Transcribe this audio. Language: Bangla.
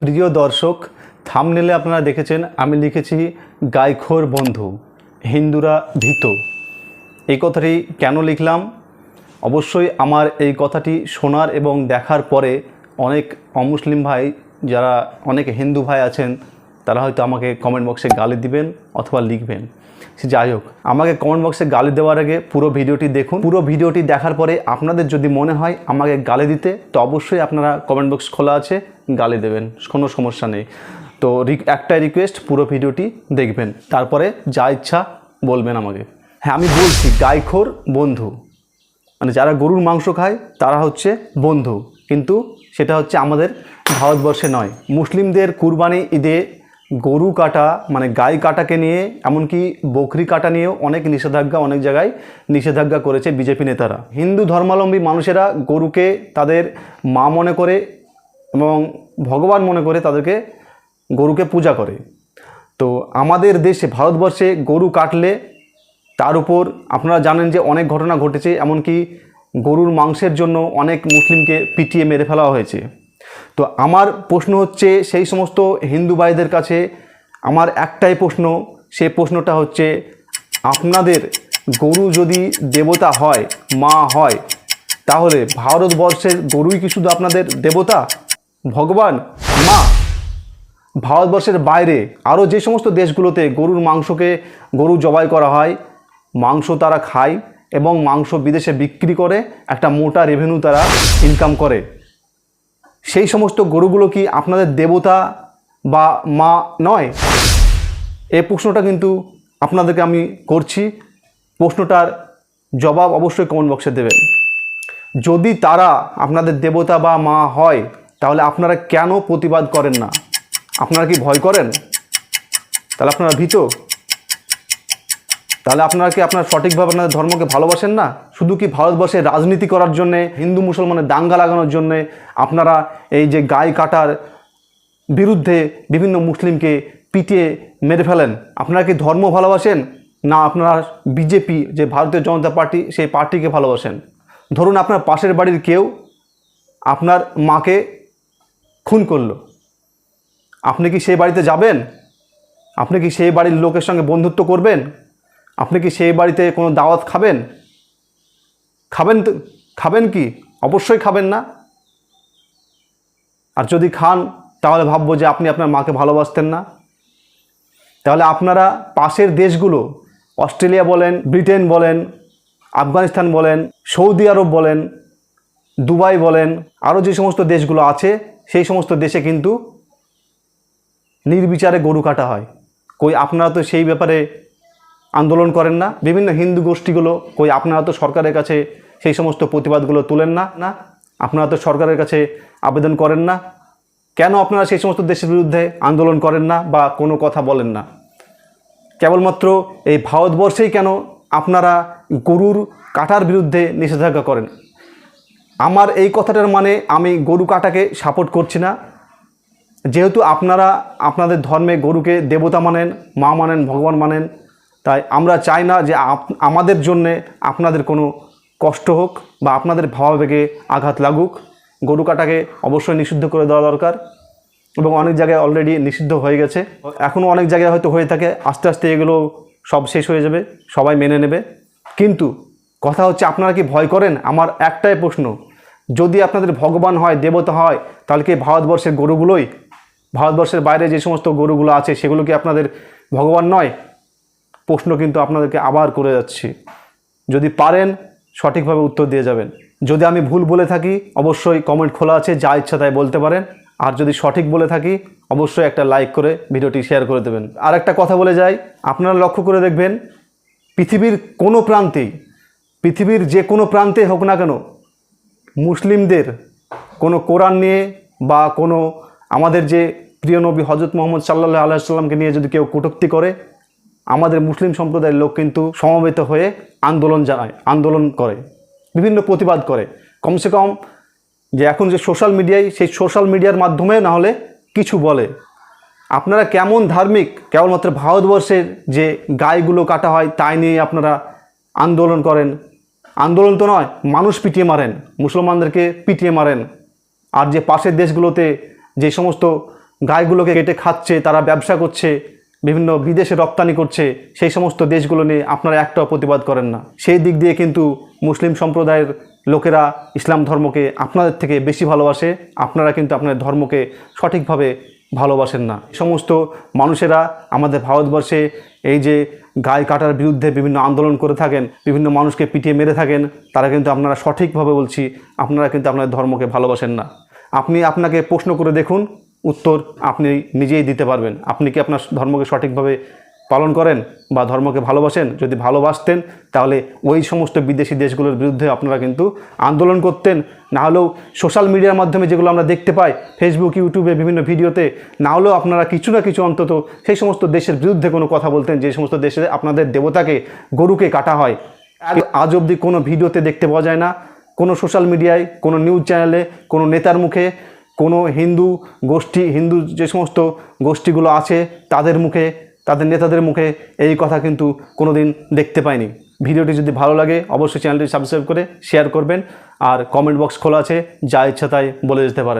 প্রিয় দর্শক, থাম্বনেলে আপনারা দেখেছেন আমি লিখেছি গাইখোর বন্ধু, হিন্দুরা ভীত। এই কথাটি কেন লিখলাম? অবশ্যই আমার এই কথাটি শোনার এবং দেখার পরে অনেক অমুসলিম ভাই, যারা অনেক হিন্দু ভাই আছেন, তারা হয়তো আমাকে কমেন্ট বক্সে গালি দিবেন অথবা লিখবেন। সে যাই হোক, আমাকে কমেন্ট বক্সে গালি দেওয়ার আগে পুরো ভিডিওটি দেখুন। পুরো ভিডিওটি দেখার পরে আপনাদের যদি মনে হয় আমাকে গালি দিতে, তো অবশ্যই আপনারা কমেন্ট বক্স খোলা আছে, গালি দেবেন, কোনো সমস্যা নেই। তো একটাই রিকোয়েস্ট, পুরো ভিডিওটি দেখবেন, তারপরে যা ইচ্ছা বলবেন আমাকে। হ্যাঁ, আমি বলছি গাইখোর বন্ধু, মানে যারা গরুর মাংস খায় তারা হচ্ছে বন্ধু, কিন্তু সেটা হচ্ছে আমাদের ভারতবর্ষে নয়। মুসলিমদের কুরবানি ঈদে গরু কাটা, মানে গাই কাটাকে নিয়ে, এমনকি বকরি কাটা নিয়েও অনেক নিষেধাজ্ঞা, অনেক জায়গায় নিষেধাজ্ঞা করেছে বিজেপি নেতারা। হিন্দু ধর্মাবলম্বী মানুষেরা গরুকে তাদের মা মনে করে এবং ভগবান মনে করে তাদেরকে গরুকে পূজা করে। তো আমাদের দেশে, ভারতবর্ষে গরু কাটলে তার উপর আপনারা জানেন যে অনেক ঘটনা ঘটেছে, এমনকি গরুর মাংসের জন্য অনেক মুসলিমকে পিটিয়ে মেরে ফেলা হয়েছে। তো আমার প্রশ্ন হচ্ছে সেই সমস্ত হিন্দু ভাইদের কাছে আমার একটাই প্রশ্ন, সেই প্রশ্নটা হচ্ছে, আপনাদের গরু যদি দেবতা হয়, মা হয়, তাহলে ভারতবর্ষের গরুই কি শুধু আপনাদের দেবতা, ভগবান, মা? ভারতবর্ষের বাইরে আরও যে সমস্ত দেশগুলোতে গরুর মাংসকে, গরু জবাই করা হয়, মাংস তারা খায় এবং মাংস বিদেশে বিক্রি করে একটা মোটা রেভিনিউ তারা ইনকাম করে, সেই সমস্ত গরুগুলো কি আপনাদের দেবতা বা মা নয়? এই প্রশ্নটা কিন্তু আপনাদেরকে আমি করছি। প্রশ্নটার জবাব অবশ্যই কমেন্ট বক্সে দেবেন। যদি তারা আপনাদের দেবতা বা মা হয়, তাহলে আপনারা কেন প্রতিবাদ করেন না? আপনারা কি ভয় করেন? তাহলে আপনারা ভীত? তাহলে আপনারা কি আপনার সঠিকভাবে আপনাদের ধর্মকে ভালোবাসেন না? শুধু কি ভারতবর্ষে রাজনীতি করার জন্যে, হিন্দু মুসলমানের দাঙ্গা লাগানোর জন্যে আপনারা এই যে গাই কাটার বিরুদ্ধে বিভিন্ন মুসলিমকে পিটিয়ে মেরে ফেলেন? আপনারা কি ধর্ম ভালোবাসেন, না আপনারা বিজেপি, যে ভারতীয় জনতা পার্টি, সেই পার্টিকে ভালোবাসেন? ধরুন আপনার পাশের বাড়ির কেউ আপনার মাকে খুন করলো, আপনি কি সেই বাড়িতে যাবেন? আপনি কি সেই বাড়ির লোকের সঙ্গে বন্ধুত্ব করবেন? আপনি কি সেই বাড়িতে কোনো দাওয়াত খাবেন? খাবেন তো? খাবেন কি? অবশ্যই খাবেন না। আর যদি খান, তাহলে ভাববো যে আপনি আপনার মাকে ভালোবাসতেন না। তাহলে আপনারা পাশের দেশগুলো, অস্ট্রেলিয়া বলেন, ব্রিটেন বলেন, আফগানিস্তান বলেন, সৌদি আরব বলেন, দুবাই বলেন, আরও যে সমস্ত দেশগুলো আছে, সেই সমস্ত দেশে কিন্তু নির্বিচারে গরু কাটা হয়। কই আপনারা তো সেই ব্যাপারে আন্দোলন করেন না? বিভিন্ন হিন্দু গোষ্ঠীগুলো, কই আপনারা তো সরকারের কাছে সেই সমস্ত প্রতিবাদগুলো তুলেন না? আপনারা তো সরকারের কাছে আবেদন করেন না? কেন আপনারা সেই সমস্ত দেশের বিরুদ্ধে আন্দোলন করেন না বা কোনো কথা বলেন না? কেবলমাত্র এই ভারতবর্ষেই কেন আপনারা গরুর কাটার বিরুদ্ধে নিষেধাজ্ঞা করেন? আমার এই কথাটার মানে আমি গরু কাটাকে সাপোর্ট করছি না। যেহেতু আপনারা আপনাদের ধর্মে গরুকে দেবতা মানেন, মা মানেন, ভগবান মানেন, তাই আমরা চাই না যে আমাদের জন্যে আপনাদের কোনো কষ্ট হোক বা আপনাদের ভাবাবেগে আঘাত লাগুক। গরু কাটাকে অবশ্যই নিষিদ্ধ করে দেওয়া দরকার, এবং অনেক জায়গায় অলরেডি নিষিদ্ধ হয়ে গেছে, এখনও অনেক জায়গায় হয়তো হয়ে থাকে। আস্তে আস্তে এগুলো সব শেষ হয়ে যাবে, সবাই মেনে নেবে। কিন্তু কথা হচ্ছে, আপনারা কি ভয় করেন? আমার একটাই প্রশ্ন, যদি আপনাদের ভগবান হয়, দেবতা হয়, তাহলে কি ভারতবর্ষের গরুগুলোই, ভারতবর্ষের বাইরে যে সমস্ত গরুগুলো আছে, সেগুলো কি আপনাদের ভগবান নয়? প্রশ্ন কিন্তু আপনাদেরকে আবার করে যাচ্ছি। যদি পারেন সঠিকভাবে উত্তর দিয়ে যাবেন। যদি আমি ভুল বলে থাকি, অবশ্যই কমেন্ট খোলা আছে, যা ইচ্ছা তাই বলতে পারেন। আর যদি সঠিক বলে থাকি, অবশ্যই একটা লাইক করে ভিডিওটি শেয়ার করে দেবেন। আর একটা কথা বলে যাই, আপনারা লক্ষ্য করে দেখবেন, পৃথিবীর কোনো প্রান্তেই, পৃথিবীর যে কোনো প্রান্তে হোক না কেন, মুসলিমদের কোনো কোরআন নিয়ে বা কোনো আমাদের যে প্রিয় নবী হজরত মোহাম্মদ সাল্লাল্লাহু আলাইহি ওয়াসাল্লামকে নিয়ে যদি কেউ কটূক্তি করে, আমাদের মুসলিম সম্প্রদায়ের লোক কিন্তু সমবেত হয়ে আন্দোলন জানায়, আন্দোলন করে, বিভিন্ন প্রতিবাদ করে। কমসে কম যে এখন যে সোশ্যাল মিডিয়ায়, সেই সোশ্যাল মিডিয়ার মাধ্যমে না হলে কিছু বলে। আপনারা কেমন ধার্মিক, কেবলমাত্র ভারতবর্ষের যে গাইগুলো কাটা হয় তাই নিয়ে আপনারা আন্দোলন করেন। আন্দোলন তো নয়, মানুষ পিটিয়ে মারেন, মুসলমানদেরকে পিটিয়ে মারেন। আর যে পাশের দেশগুলোতে যে সমস্ত গাইগুলোকে কেটে খাচ্ছে, তারা ব্যবসা করছে, বিভিন্ন বিদেশে রপ্তানি করছে, সেই সমস্ত দেশগুলো নিয়ে আপনারা একটাও প্রতিবাদ করেন না। সেই দিক দিয়ে কিন্তু মুসলিম সম্প্রদায়ের লোকেরা ইসলাম ধর্মকে আপনাদের থেকে বেশি ভালোবাসে, আপনারা কিন্তু আপনাদের ধর্মকে সঠিকভাবে ভালোবাসেন না। সমস্ত মানুষেরা আমাদের ভারতবর্ষে এই যে গাই কাটার বিরুদ্ধে বিভিন্ন আন্দোলন করে থাকেন, বিভিন্ন মানুষকে পিটিয়ে মেরে থাকেন, তারা কিন্তু আপনারা সঠিকভাবে বলছি, আপনারা কিন্তু আপনাদের ধর্মকে ভালোবাসেন না। আপনি আপনাকে প্রশ্ন করে দেখুন, উত্তর আপনি নিজেই দিতে পারবেন। আপনি কি আপনার ধর্মকে সঠিকভাবে পালন করেন বা ধর্মকে ভালোবাসেন? যদি ভালোবাসতেন তাহলে ওই সমস্ত বিদেশি দেশগুলোর বিরুদ্ধে আপনারা কিন্তু আন্দোলন করতেন। না হলেও সোশ্যাল মিডিয়ার মাধ্যমে যেগুলো আমরা দেখতে পাই, ফেসবুক, ইউটিউবে বিভিন্ন ভিডিওতে, না হলেও আপনারা কিছু না কিছু অন্তত সেই সমস্ত দেশের বিরুদ্ধে কোনো কথা বলতেন যে সমস্ত দেশে আপনাদের দেবতাকে, গরুকে কাটা হয়। আজ অবধি কোনো ভিডিওতে দেখতে পাওয়া যায় না, কোনো সোশ্যাল মিডিয়ায়, কোনো নিউজ চ্যানেলে, কোনো নেতার মুখে, কোনো হিন্দু গোষ্ঠী, হিন্দু যে সমস্ত গোষ্ঠীগুলো আছে তাদের মুখে, তাদের নেতাদের মুখে এই কথা কিন্তু কোনো দিন দেখতে পাইনি। ভিডিওটি যদি ভালো লাগে অবশ্যই চ্যানেলটি সাবস্ক্রাইব করে শেয়ার করবেন, আর কমেন্ট বক্স খোলা আছে, যা ইচ্ছা তাই বলে যেতে পারেন।